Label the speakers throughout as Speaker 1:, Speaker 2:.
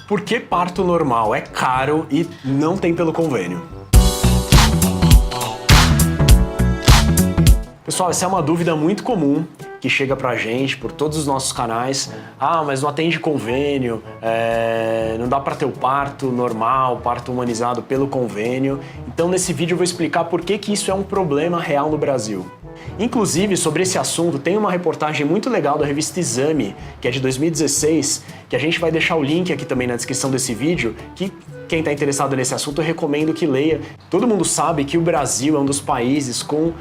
Speaker 1: Por que parto normal é caro e não tem pelo convênio? Pessoal, essa é uma dúvida muito comum que chega pra gente por todos os nossos canais. Ah, mas não atende convênio, não dá pra ter o parto normal, parto humanizado pelo convênio. Então nesse vídeo eu vou explicar por que isso é um problema real no Brasil. Inclusive, sobre esse assunto, tem uma reportagem muito legal da revista Exame, que é de 2016, que a gente vai deixar o link aqui também na descrição desse vídeo, que quem está interessado nesse assunto eu recomendo que leia. Todo mundo sabe que o Brasil é um dos países com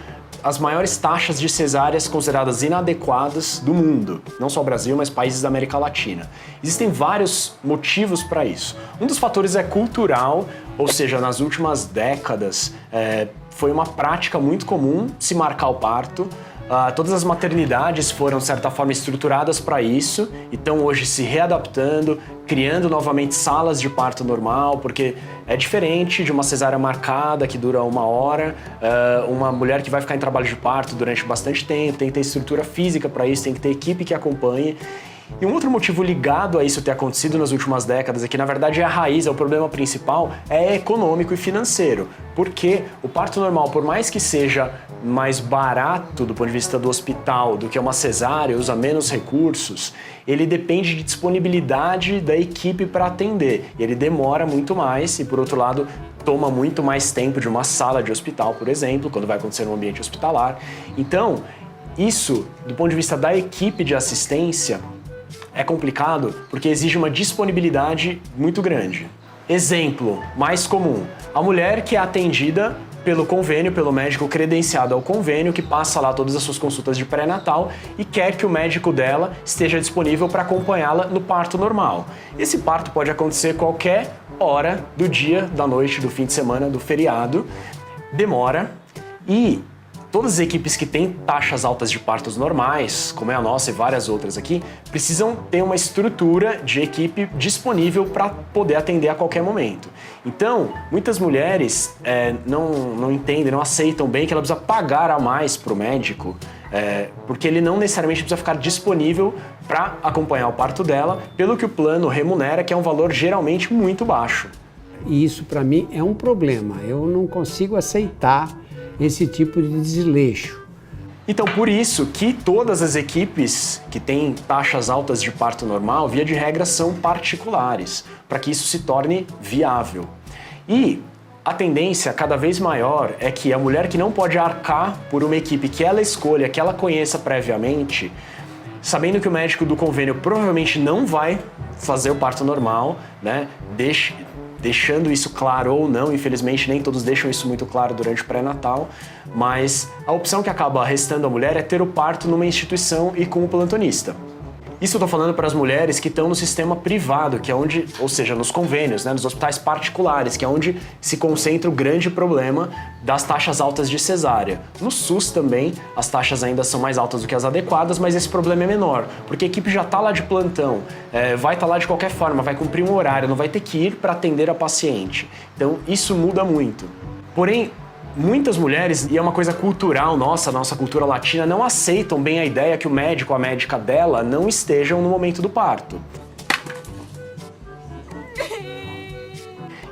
Speaker 1: as maiores taxas de cesáreas consideradas inadequadas do mundo. Não só o Brasil, mas países da América Latina. Existem vários motivos para isso. Um dos fatores é cultural, ou seja, nas últimas décadas foi uma prática muito comum se marcar o parto. Todas as maternidades foram, de certa forma, estruturadas para isso, e estão hoje se readaptando, criando novamente salas de parto normal, porque é diferente de uma cesárea marcada que dura 1 hora, uma mulher que vai ficar em trabalho de parto durante bastante tempo, tem que ter estrutura física para isso, tem que ter equipe que acompanhe. E um outro motivo ligado a isso ter acontecido nas últimas décadas, é que na verdade é a raiz, é o problema principal, é econômico e financeiro. Porque o parto normal, por mais que seja mais barato do ponto de vista do hospital do que uma cesárea, usa menos recursos, ele depende de disponibilidade da equipe para atender. E ele demora muito mais e, por outro lado, toma muito mais tempo de uma sala de hospital, por exemplo, quando vai acontecer no ambiente hospitalar. Então, isso, do ponto de vista da equipe de assistência, é complicado porque exige uma disponibilidade muito grande. Exemplo mais comum, a mulher que é atendida pelo convênio, pelo médico credenciado ao convênio, que passa lá todas as suas consultas de pré-natal e quer que o médico dela esteja disponível para acompanhá-la no parto normal. Esse parto pode acontecer qualquer hora do dia, da noite, do fim de semana, do feriado, demora e todas as equipes que têm taxas altas de partos normais, como é a nossa e várias outras aqui, precisam ter uma estrutura de equipe disponível para poder atender a qualquer momento. Então, muitas mulheres não entendem, não aceitam bem que ela precisa pagar a mais para o médico, porque ele não necessariamente precisa ficar disponível para acompanhar o parto dela, pelo que o plano remunera, que é um valor geralmente muito baixo.
Speaker 2: E isso para mim é um problema, eu não consigo aceitar esse tipo de desleixo.
Speaker 1: Então, por isso que todas as equipes que têm taxas altas de parto normal, via de regra, são particulares, para que isso se torne viável. E a tendência cada vez maior é que a mulher que não pode arcar por uma equipe que ela escolha, que ela conheça previamente, sabendo que o médico do convênio provavelmente não vai fazer o parto normal, né, deixando isso claro ou não, infelizmente nem todos deixam isso muito claro durante o pré-natal, mas a opção que acaba restando à mulher é ter o parto numa instituição e com o plantonista. Isso eu tô falando para as mulheres que estão no sistema privado, que é onde, ou seja, nos convênios, né, nos hospitais particulares, que é onde se concentra o grande problema das taxas altas de cesárea. No SUS também, as taxas ainda são mais altas do que as adequadas, mas esse problema é menor, porque a equipe já está lá de plantão, vai estar lá de qualquer forma, vai cumprir um horário, não vai ter que ir para atender a paciente. Então, isso muda muito. Porém, muitas mulheres, e é uma coisa cultural nossa cultura latina, não aceitam bem a ideia que o médico ou a médica dela não estejam no momento do parto.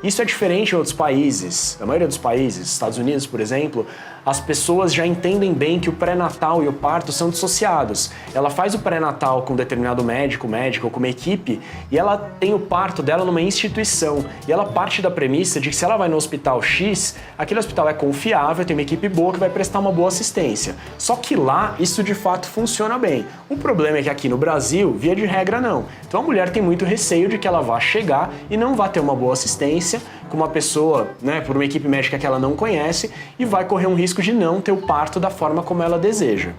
Speaker 1: Isso é diferente em outros países. Na maioria dos países, Estados Unidos, por exemplo, as pessoas já entendem bem que o pré-natal e o parto são dissociados. Ela faz o pré-natal com um determinado médico ou com uma equipe e ela tem o parto dela numa instituição. E ela parte da premissa de que se ela vai no hospital X, aquele hospital é confiável, tem uma equipe boa que vai prestar uma boa assistência. Só que lá isso de fato funciona bem. O problema é que aqui no Brasil, via de regra, não. Então a mulher tem muito receio de que ela vá chegar e não vá ter uma boa assistência com uma pessoa, né, por uma equipe médica que ela não conhece e vai correr um risco de não ter o parto da forma como ela deseja.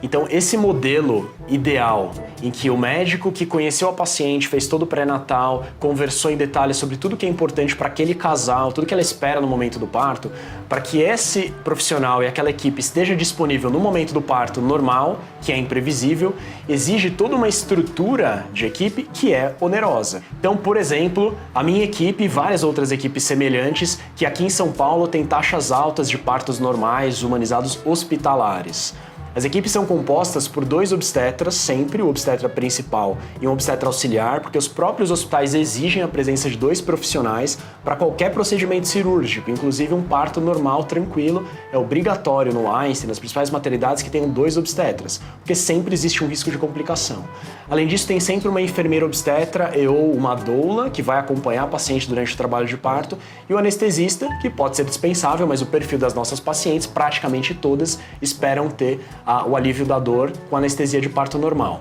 Speaker 1: Então, esse modelo ideal em que o médico que conheceu a paciente, fez todo o pré-natal, conversou em detalhes sobre tudo que é importante para aquele casal, tudo que ela espera no momento do parto, para que esse profissional e aquela equipe esteja disponível no momento do parto normal, que é imprevisível, exige toda uma estrutura de equipe que é onerosa. Então, por exemplo, a minha equipe e várias outras equipes semelhantes que aqui em São Paulo têm taxas altas de partos normais, humanizados, hospitalares. As equipes são compostas por 2 obstetras, sempre o obstetra principal e um obstetra auxiliar, porque os próprios hospitais exigem a presença de 2 profissionais para qualquer procedimento cirúrgico, inclusive um parto normal, tranquilo, é obrigatório no Einstein, nas principais maternidades que tenham 2 obstetras, porque sempre existe um risco de complicação. Além disso, tem sempre uma enfermeira obstetra ou uma doula que vai acompanhar a paciente durante o trabalho de parto e o anestesista, que pode ser dispensável, mas o perfil das nossas pacientes, praticamente todas, esperam ter o alívio da dor com anestesia de parto normal.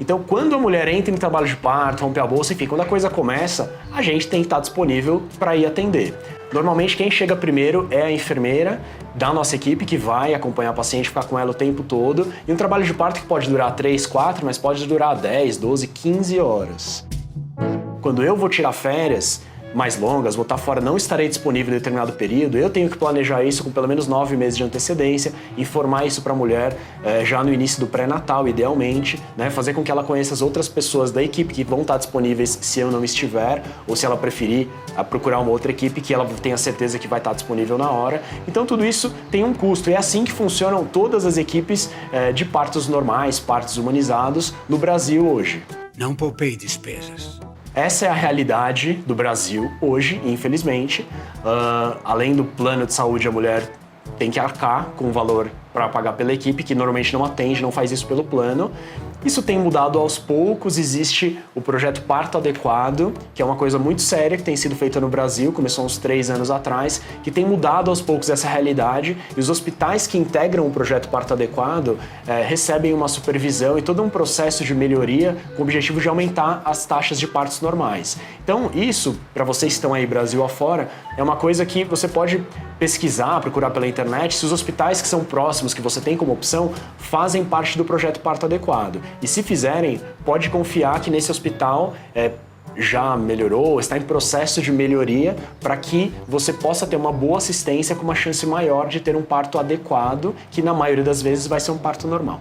Speaker 1: Então, quando a mulher entra em trabalho de parto, rompe a bolsa, enfim, quando a coisa começa, a gente tem que estar disponível para ir atender. Normalmente, quem chega primeiro é a enfermeira da nossa equipe, que vai acompanhar a paciente, ficar com ela o tempo todo, e um trabalho de parto que pode durar 3, 4, mas pode durar 10, 12, 15 horas. Quando eu vou tirar férias mais longas, vou estar fora, não estarei disponível em determinado período, eu tenho que planejar isso com pelo menos 9 meses de antecedência, informar isso para a mulher já no início do pré-natal, idealmente, né? Fazer com que ela conheça as outras pessoas da equipe que vão estar disponíveis se eu não estiver, ou se ela preferir procurar uma outra equipe que ela tenha certeza que vai estar disponível na hora. Então tudo isso tem um custo, e é assim que funcionam todas as equipes de partos normais, partos humanizados no Brasil hoje.
Speaker 2: Não poupei despesas.
Speaker 1: Essa é a realidade do Brasil hoje, infelizmente. Além do plano de saúde, a mulher tem que arcar com o valor para pagar pela equipe, que normalmente não atende, não faz isso pelo plano. Isso tem mudado aos poucos, existe o projeto Parto Adequado, que é uma coisa muito séria que tem sido feita no Brasil, começou uns 3 anos atrás, que tem mudado aos poucos essa realidade, e os hospitais que integram o projeto Parto Adequado recebem uma supervisão e todo um processo de melhoria com o objetivo de aumentar as taxas de partos normais. Então isso, para vocês que estão aí Brasil afora, é uma coisa que você pode pesquisar, procurar pela internet, se os hospitais que são próximos, que você tem como opção, fazem parte do projeto Parto Adequado. E se fizerem, pode confiar que nesse hospital já melhorou, está em processo de melhoria para que você possa ter uma boa assistência com uma chance maior de ter um parto adequado, que na maioria das vezes vai ser um parto normal.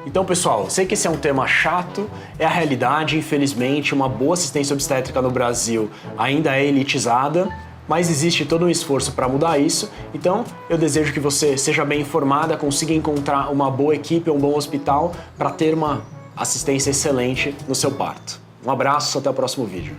Speaker 1: Então, pessoal, sei que esse é um tema chato, é a realidade, infelizmente, uma boa assistência obstétrica no Brasil ainda é elitizada, mas existe todo um esforço para mudar isso, então eu desejo que você seja bem informada, consiga encontrar uma boa equipe, um bom hospital para ter uma assistência excelente no seu parto. Um abraço, até o próximo vídeo.